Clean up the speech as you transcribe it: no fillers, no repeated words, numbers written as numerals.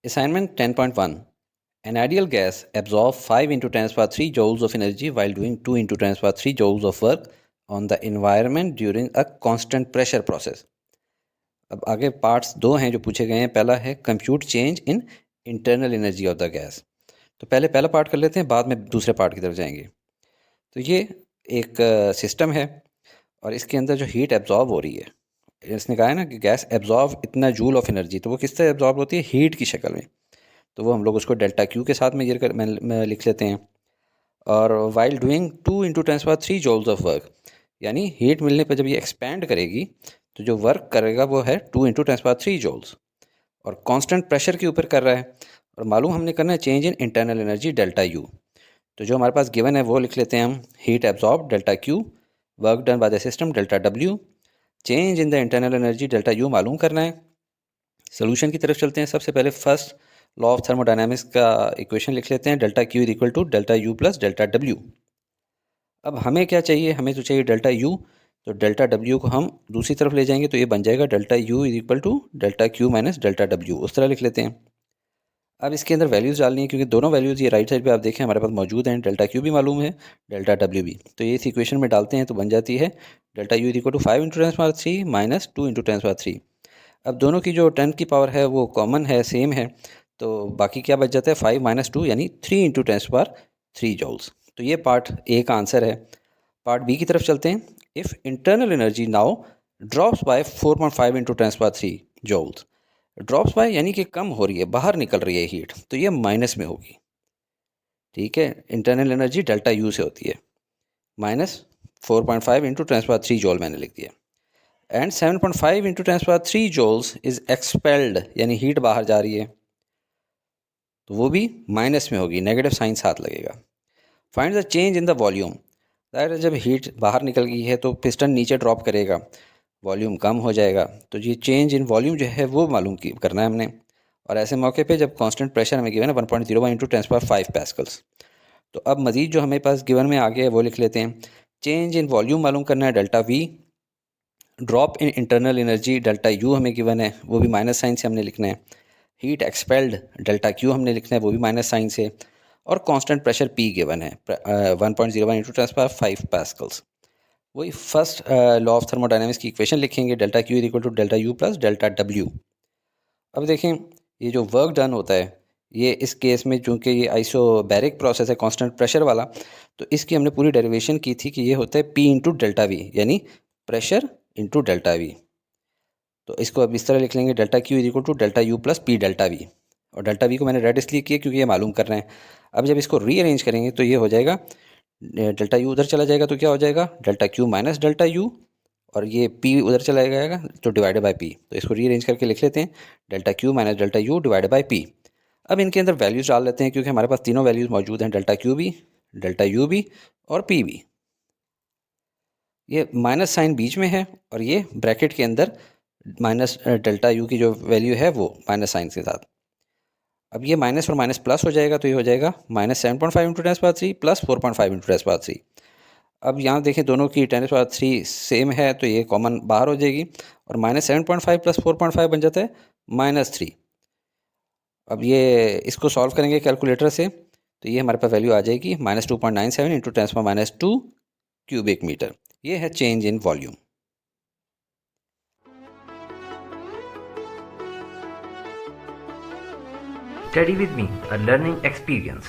Assignment 10.1. An ideal gas absorbs 5 into 10 to the power 3 joules of energy while doing 2 into 10 to the power 3 joules of work on the environment during a constant pressure process. अब आगे parts दो हैं जो पूछे गए हैं। पहला है compute change in internal energy of the gas. तो पहले पहला पार्ट कर लेते हैं, बाद में दूसरे पार्ट की तरफ जाएंगे। तो ये एक सिस्टम है और इसके अंदर जो हीट एब्जॉर्ब हो रही है, इसने कहा है ना कि गैस एब्जॉर्ब इतना जूल ऑफ एनर्जी, तो वो किस तरह एब्जॉर्ब होती है? हीट की शक्ल में। तो वो हम लोग उसको डेल्टा क्यू के साथ मेजर कर मैं लिख लेते हैं। और while doing 2 into 10 power 3 joules of work, यानी हीट मिलने पर जब ये एक्सपैंड करेगी तो जो वर्क करेगा वो है 2 इंटू 10 पावर 3 जॉल्स, और कांस्टेंट प्रेशर के ऊपर कर रहा है। और मालूम हमने करना है change in internal energy delta u. तो जो हमारे पास गिवन है वो लिख लेते हैं हम। Heat absorb delta Q, work done by the system delta W, change in the internal energy delta U मालूम करना है। सोल्यूशन की तरफ चलते हैं। सबसे पहले फर्स्ट लॉ ऑफ थर्मोडायनामिक्स का इक्वेशन लिख लेते हैं, delta q is equal to delta u plus delta डब्ल्यू। अब हमें क्या चाहिए? हमें तो चाहिए डेल्टा यू, तो डेल्टा डब्ल्यू को हम दूसरी तरफ ले जाएंगे तो ये बन जाएगा delta u is equal to delta q minus delta डब्ल्यू, उस तरह लिख लेते हैं। अब इसके अंदर वैल्यूज़ डालनी है, क्योंकि दोनों वैल्यूज़ ये राइट साइड पे आप देखें हमारे पास मौजूद हैं। डेल्टा क्यू भी मालूम है, डेल्टा डब्ल्यू भी। तो ये इस इक्वेशन में डालते हैं तो बन जाती है delta u is equal to 5 into 10 power 3 minus 2 into 10 power 3। अब दोनों की जो 10 की पावर है वो कॉमन है, सेम है, तो बाकी क्या बच जाता है? 5 माइनस 2 यानी 3 इंटू 10 पावर 3 जॉल्स। तो ये पार्ट ए का आंसर है। पार्ट बी की तरफ चलते हैं। If internal energy now drops by 4.5 into 10 power 3 joules. Drops by यानी कि कम हो रही है, बाहर निकल रही है हीट, तो ये माइनस में होगी। ठीक है, इंटरनल एनर्जी डेल्टा यू से होती है, माइनस 4.5 इंटू 10 पावर 3 जॉल मैंने लिख दिया। And 7.5 into 10 power 3 joules is expelled, यानी हीट बाहर जा रही है, तो वो भी माइनस में होगी, नेगेटिव साइन साथ लगेगा। Find the change in the volume. That जब हीट बाहर निकल गई है तो पिस्टन नीचे ड्रॉप करेगा, वॉल्यूम कम हो जाएगा, तो ये चेंज इन वॉल्यूम जो है वो मालूम करना है हमने। और ऐसे मौके पे जब कांस्टेंट प्रेशर हमें गिवन है 1.01 इंटू 10 पावर 5 पैस्कल्स। तो अब मज़ीद जो हमें पास गिवन में आ गया है वो लिख लेते हैं। चेंज इन वॉल्यूम मालूम करना है, delta we. Drop in internal energy delta U हमें गिवन है, वो भी माइनस साइन से हमने लिखना है। हीट एक्सपेल्ड डेल्टा क्यू हमने लिखना है, वो भी माइनस साइन से। और कांस्टेंट प्रेशर पी गिवन है 1.01 इंटू 10 पावर 5 पैस्कल्स। वही फर्स्ट लॉ ऑफ थर्मोडायनामिक्स की इक्वेशन लिखेंगे, delta q is equal to delta u plus delta डब्ल्यू। अब देखें ये जो वर्क डन होता है, ये इस केस में चूँकि ये आइसोबैरिक प्रोसेस है कांस्टेंट प्रेशर वाला, तो इसकी हमने पूरी डेरिवेशन की थी कि ये होता है पी इंटू डेल्टा वी, यानी प्रेशर इंटू डेल्टा वी। तो इसको अब इस तरह लिख लेंगे, delta q is equal to delta u plus p delta v. और डेल्टा वी को मैंने रेड इसलिए किया क्योंकि ये मालूम करना है। अब जब इसको रीअरेंज करेंगे तो ये हो जाएगा, डेल्टा यू उधर चला जाएगा तो क्या हो जाएगा? Delta q minus delta U, और ये पी उधर चला जाएगा तो डिवाइडेड बाय पी। तो इसको रीअरेंज करके लिख लेते हैं, delta q minus delta U divided by P. अब इनके अंदर वैल्यूज़ डाल लेते हैं, क्योंकि हमारे पास तीनों वैल्यूज़ मौजूद हैं, डेल्टा क्यू भी, डेल्टा यू भी और पी भी। ये माइनस साइन बीच में है और ये ब्रैकेट के अंदर माइनस डेल्टा यू की जो वैल्यू है वो माइनस साइन के साथ। अब ये माइनस और माइनस प्लस हो जाएगा, तो ये हो जाएगा minus 7.5 into 10 power 3 plus 4.5 into 10 power 3। अब यहाँ देखें दोनों की 10 पावर 3 सेम है, तो ये कॉमन बाहर हो जाएगी, और माइनस 7.5 प्लस 4.5 बन जाता है -3। अब ये इसको सॉल्व करेंगे कैलकुलेटर से, तो ये हमारे पास वैल्यू आ जाएगी -2.97 इंटू 10 -2 क्यूबिक मीटर। ये है change in volume. Study with me, a learning experience.